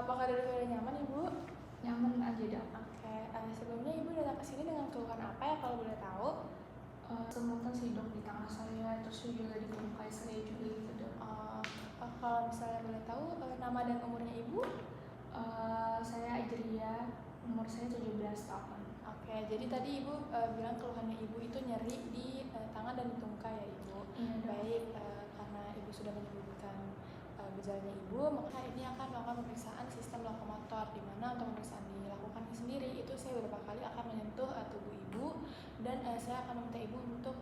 Apakah duduk nyaman Ibu? Nyaman aja dok. Oke, sebelumnya Ibu datang ke sini dengan keluhan apa ya kalau boleh tahu? Semutan sih dok di tangan saya, terus juga di muka saya juga gitu dok. Kalau misalnya boleh tahu nama dan umurnya Ibu? Saya Ajria, umur saya 17 tahun. Oke, jadi tadi Ibu bilang keluhannya Ibu itu nyeri di tangan dan di tungkai ya Ibu? Iya dok. Baik, karena Ibu sudah menyebutkan gejalanya Ibu, maka hari ini akan melakukan pemeriksaan sistem lokomotor, di mana untuk pemeriksaan dilakukan sendiri itu saya beberapa kali akan menyentuh tubuh Ibu, dan saya akan meminta Ibu untuk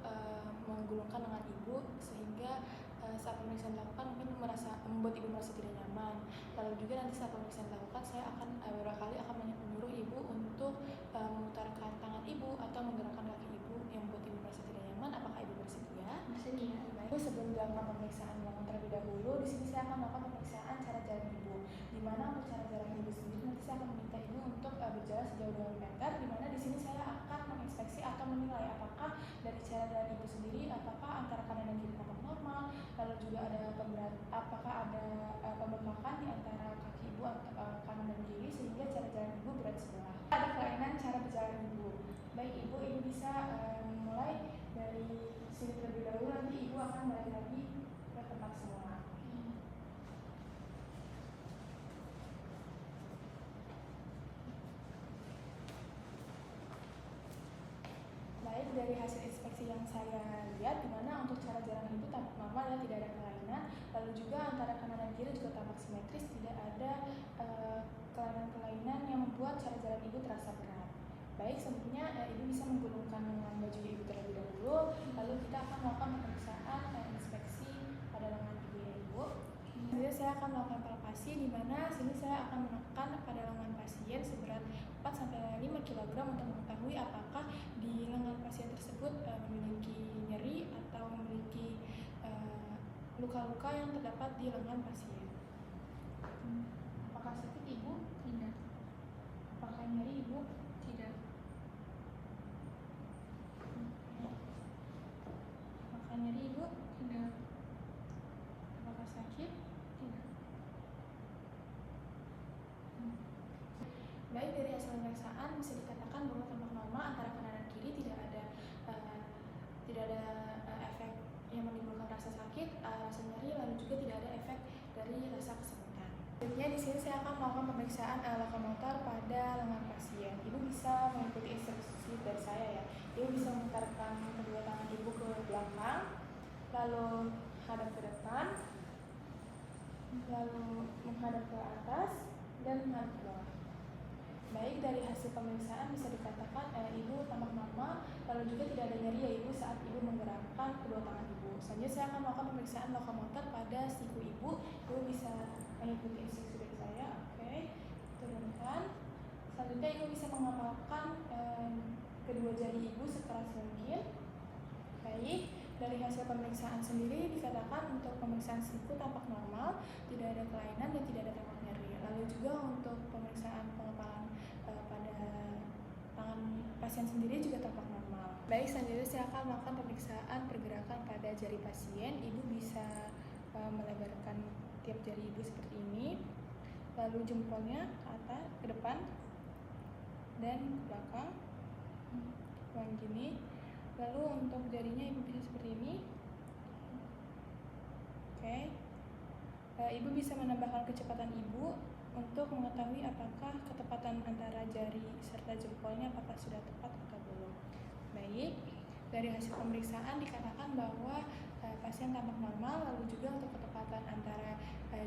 menggulungkan lengan Ibu sehingga saat pemeriksaan dilakukan mungkin membuat Ibu merasa tidak nyaman. Lalu juga nanti saat pemeriksaan dilakukan saya akan beberapa kali akan menyuruh Ibu untuk memutarkan tangan Ibu atau menggerakkan kaki Ibu yang membuat Ibu merasa tidak nyaman. Apakah Ibu bersedia? Bersedia. Baik, sebelum dilakukan pemeriksaan yang terlebih dahulu, di sini saya akan melakukan pemeriksaan cara jalan Ibu. Di mana untuk cara jalan Ibu sendiri nanti saya akan meminta Ibu untuk berjalan sejauh 2 meter. Di mana di sini saya akan menginspeksi atau menilai apakah dari cara jalan Ibu sendiri apakah antara kanan dan kiri tampak normal, lalu juga apakah ada pembengkakan di antara kaki Ibu kanan dan kiri sehingga cara jalan Ibu berat sebelah. Ada kelainan cara berjalan Ibu. Baik Ibu bisa mulai dari sini terlebih dahulu, nanti Ibu akan balik lagi ke tempat semula. Baik, dari hasil inspeksi yang saya lihat, di mana untuk cara jalan Ibu tampak normal dan tidak ada kelainan, lalu juga antara kanan dan kiri juga tampak simetris, tidak ada kelainan-kelainan yang membuat cara jalan Ibu terasa berat. Baik, selanjutnya Ibu bisa menggulungkan lengan baju Ibu terlebih dahulu, lalu kita akan melakukan pemeriksaan inspeksi pada lengan Ibu ya Ibu. Kemudian saya akan melakukan palpasi, di mana sini saya akan menekan pada lengan pasien seberat 4-5 kg untuk mengetahui apakah di lengan pasien tersebut memiliki nyeri atau memiliki luka-luka yang terdapat di lengan pasien. Apakah sakit Ibu? Tidak. Apakah nyeri Ibu? Tidak. Apakah nyeri Ibu? Tidak. Apakah sakit? Tidak. Baik, dari hasil pemeriksaan bisa dikatakan bahwa tampak normal antara kanan dan kiri, tidak ada efek yang menimbulkan rasa sakit, rasa nyeri, lalu juga tidak ada efek dari rasa kesemutan. Selanjutnya di sini saya akan melakukan pemeriksaan lokomotor pada lengan pasien. Ibu bisa mengikuti instruksi dari saya ya. Ibu bisa memutarkan kedua tangan Ibu ke belakang, lalu hadap ke depan, lalu menghadap ke atas dan menghadap ke bawah. Baik, dari hasil pemeriksaan bisa dikatakan Ibu tampak normal, lalu juga tidak ada nyeri ya Ibu saat Ibu menggerakkan kedua tangan Ibu. Selanjutnya saya akan melakukan pemeriksaan lokomotor pada siku Ibu. Ibu bisa mengikuti instruksi dari saya. Oke, turunkan. Selanjutnya Ibu bisa mengapalkan kedua jari Ibu sekeras mungkin. Baik, dari hasil pemeriksaan sendiri dikatakan untuk pemeriksaan siku tampak normal, tidak ada kelainan dan tidak ada tampak nyeri. Lalu juga untuk pemeriksaan pengepalan pada tangan pasien sendiri juga tampak normal. Baik, selanjutnya saya akan melakukan pemeriksaan pergerakan pada jari pasien. Ibu bisa melebarkan tiap jari Ibu seperti ini, lalu jempolnya ke atas, ke depan dan ke belakang, gini. Lalu untuk jarinya Ibu bisa seperti ini. Oke. Ibu bisa menambahkan kecepatan Ibu untuk mengetahui apakah ketepatan antara jari serta jempolnya apakah sudah tepat atau belum. Baik, dari hasil pemeriksaan dikatakan bahwa pasien tampak normal, lalu juga untuk ketepatan antara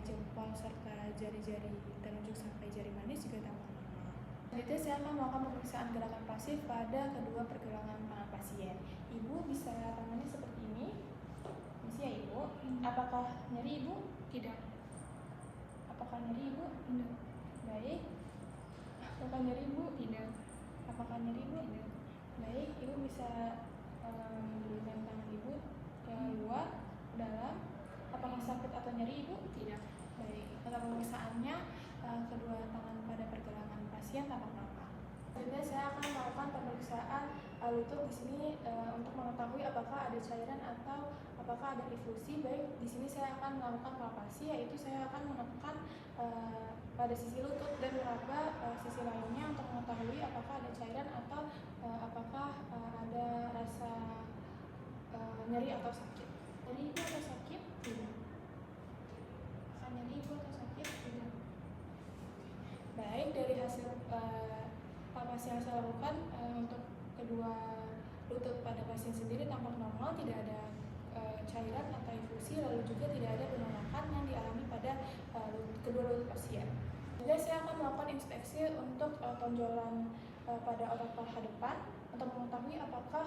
jempol serta jari-jari telunjuk sampai jari manis juga tampak normal. Selanjutnya saya akan melakukan pemeriksaan gerakan pasif pada kedua pergelangan tangan pasien. Ibu bisa tangannya seperti ini. Misi ya Ibu. Apakah nyeri Ibu? Tidak. Apakah nyeri Ibu? Tidak. Baik. Apakah nyeri Ibu? Tidak. Apakah nyeri Ibu? Tidak. Baik, Ibu bisa mendulurkan tangan Ibu ke luar, dalam. Apakah sakit atau nyeri Ibu? Tidak. Baik, pada pemeriksaannya kedua tangan pada pergelangan pasien tampak normal. Selanjutnya saya akan melakukan pemeriksaan lutut di sini untuk mengetahui apakah ada cairan atau apakah ada efusi. Baik, di sini saya akan melakukan palpasi, yaitu saya akan menekan pada sisi lutut dan meraba sisi lainnya untuk mengetahui apakah ada cairan atau apakah ada rasa nyeri atau sakit. Nyeri ibu atau sakit? Tidak. Nyeri ibu atau sakit? Tidak. Baik, dari hasil palpasi yang saya lakukan untuk kedua lutut pada pasien sendiri tampak normal, tidak ada cairan atau infusi, lalu juga tidak ada penolakan yang dialami pada kedua lutut pasien. Juga saya akan melakukan inspeksi untuk tonjolan pada otot paha depan untuk mengetahui apakah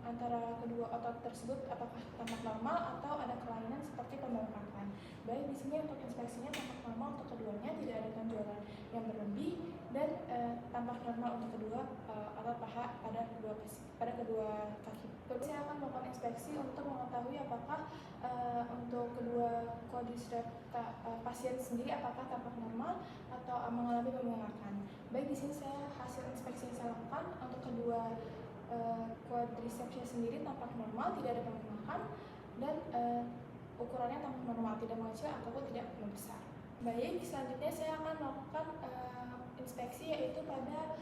antara kedua otot tersebut apakah tampak normal atau ada kelainan seperti pembengkakan. Baik, di sini untuk inspeksinya tampak normal untuk keduanya, tidak ada tonjolan yang berlebih dan tampak normal untuk kedua otot paha pada kedua kaki. Terus saya akan melakukan inspeksi untuk mengetahui apakah untuk kedua quadricepta pasien sendiri apakah tampak normal atau mengalami pembengkakan. Baik, di sini saya hasil inspeksi yang saya lakukan untuk kedua quadricepsnya sendiri tampak normal, tidak ada pembengkakan dan ukurannya tampak normal, tidak mengecil ataupun tidak membesar. Baik, selanjutnya saya akan melakukan inspeksi yaitu pada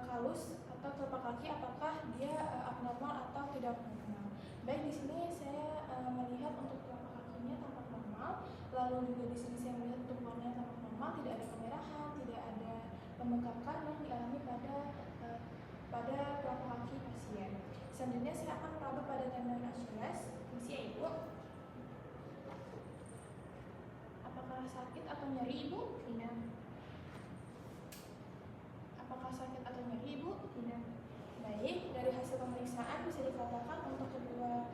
kalus atau telapak kaki apakah dia abnormal atau tidak abnormal. Baik, di sini saya melihat untuk telapak kakinya tampak normal, lalu juga di sini saya melihat untuk warnanya tampak normal, tidak ada kemerahan, tidak ada pembengkakan yang dialami pada telapak kaki pasien. Selanjutnya saya akan meraba pada tendon Achilles. Misi ya ibu. Apakah sakit atau nyeri ibu? Tidak. Apakah sakit atau nyeri ibu? Tidak. Baik, dari hasil pemeriksaan bisa dikatakan untuk kedua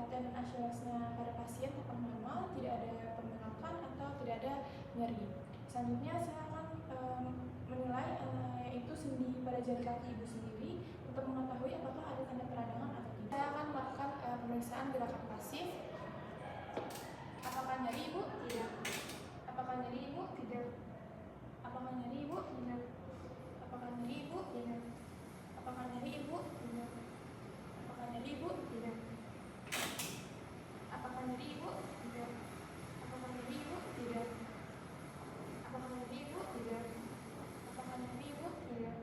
tendon Achillesnya pada pasien tampak normal, tidak ada pembengkakan atau tidak ada nyeri. Selanjutnya saya akan menilai yaitu sendi pada jari kaki ibu sendiri untuk mengetahui apakah ada tanda peradangan atau tidak. Saya akan melakukan pemeriksaan gerakan pasif. Apakah nyeri ibu? Tidak. Apakah nyeri ibu? Tidak. Apakah nyeri ibu? Tidak. Apakah nyeri ibu? Tidak. Apakah nyeri ibu? Tidak. Apakah nyeri ibu? Tidak. Apakah nyeri ibu? Tidak. Apakah nyeri ibu? Tidak. Apakah nyeri ibu? Tidak. Apakah nyeri ibu? Tidak.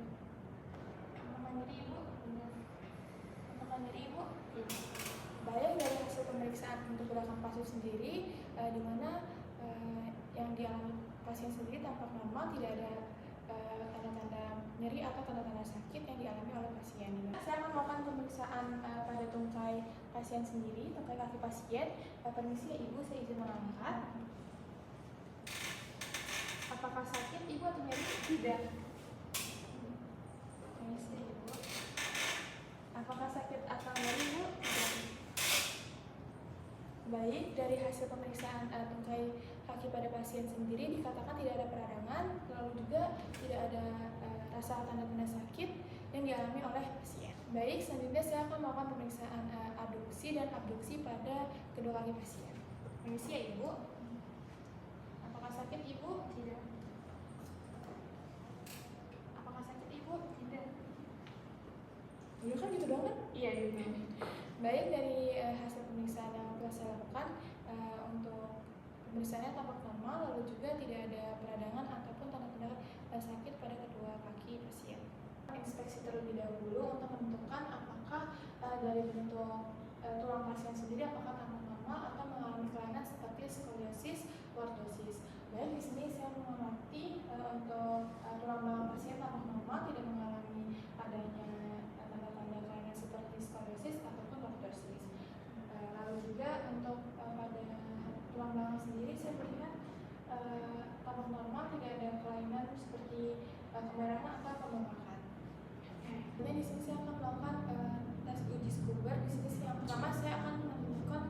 Apakah nyeri ibu? Tidak. Apakah nyeri ibu? Tidak. Baik, dari hasil pemeriksaan untuk gerakan pasif sendiri, di mana yang dialami pasien sendiri tampak normal, tidak ada tanda-tanda nyeri atau tanda-tanda sakit yang dialami oleh pasien. Saya akan melakukan pemeriksaan pada tungkai pasien sendiri, tungkai kaki pasien. Permisi ya ibu, saya izin mengangkat. Apakah sakit ibu atau nyeri? Tidak. Permisi ya ibu. Apakah sakit atau nyeri ibu? Tidak. Baik, dari hasil pemeriksaan tungkai kaki pada pasien sendiri dikatakan tidak ada peradangan, lalu juga tidak ada rasa tanda-tanda sakit yang dialami oleh pasien. Baik, selanjutnya saya akan melakukan pemeriksaan adduksi dan abduksi pada kedua kaki pasien. Permisi ya ibu. Apakah sakit ibu? Tidak. Apakah sakit ibu? Tidak. Iya kan gitu doang kan? Iya gitu. Baik, dari hasil pemeriksaan yang telah saya lakukan untuk pemeriksaannya tampak normal, lalu juga tidak ada peradangan ataupun tanda-tanda sakit pada kedua kaki pasien. Inspeksi terlebih dahulu untuk menentukan apakah dari bentuk tulang pasien sendiri apakah tampak normal atau mengalami kelainan seperti skoliosis, lordosis. Baik, di sini saya mengamati untuk tulang belakang pasien tampak normal, tidak mengalami adanya tanda-tanda kelainan seperti skoliosis ataupun lordosis. Lalu juga untuk pada tulang belakang sendiri saya melihat tampak normal, tidak ada kelainan seperti kemerahan atau pembengkakan. Kemudian di sini saya akan melakukan tes uji Skuber. Di sini yang pertama saya akan menunjukkan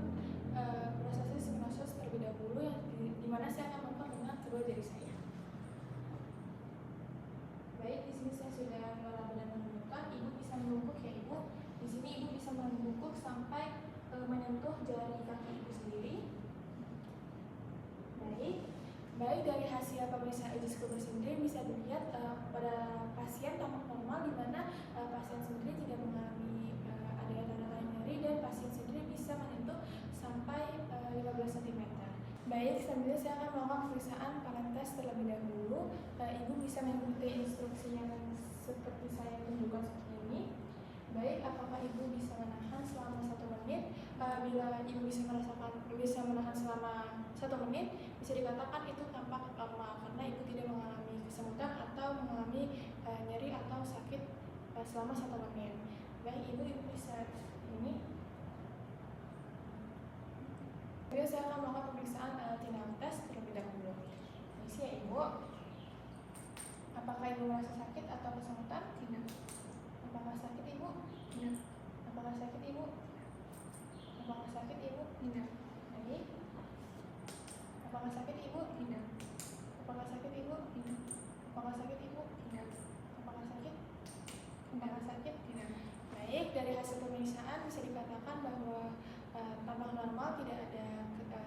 proses hipnosis terlebih dahulu, yang dimana saya akan melakukan dengan kedua jari saya. Baik, di sini saya sudah meraba dan menunjukkan. Ibu bisa membungkuk ya ibu. Di sini ibu bisa membungkuk sampai menyentuh jari kaki ibu sendiri. Baik, dari hasil pemeriksaan uji Skuber sendiri bisa dilihat pada pasien tampak normal, di mana pasien sendiri tidak mengalami adanya tanda-tanda nyeri dan pasien sendiri bisa menyentuh sampai 15 cm. Baik, selanjutnya saya akan melakukan pemeriksaan parentes terlebih dahulu. Ibu bisa mengikuti instruksi yang seperti saya tunjukkan seperti ini. Baik, apakah ibu bisa menahan selama 1 menit? Bila ibu bisa menahan selama 1 menit, bisa dikatakan itu tampak lama karena ibu tidak mengalami kesemutan atau mengalami nyeri atau sakit selama 1 menit. Baik, ibu bisa ini. Kemudian saya akan melakukan pemeriksaan tindakan tes terlebih dahulu. Permisi ya ibu. Apakah ibu merasa sakit atau kesemutan? Tidak. Apakah sakit ibu? Tidak. Apakah sakit ibu? Apakah sakit ibu? Tidak. Baik. Apakah sakit ibu? Tidak. Apakah sakit ibu? Tidak. Apakah sakit ibu? Tidak. Apakah sakit? Apakah sakit? Tidak. Baik, dari hasil pemeriksaan bisa dikatakan bahwa tampak normal, tidak ada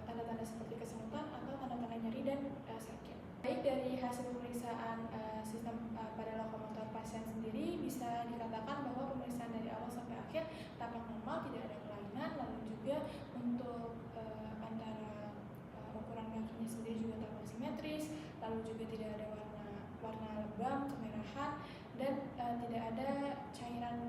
tanda-tanda seperti kesemutan atau tanda-tanda nyeri dan sakit. Baik, dari hasil pemeriksaan sistem pada lokomotor pasien sendiri bisa dikatakan bahwa pemeriksaan dari awal sampai akhir tampak normal, tidak ada kelainan, lalu juga untuk antara ukuran kakinya sendiri juga tampak simetris, lalu juga tidak ada warna lebam, kemerahan, dan tidak ada cairan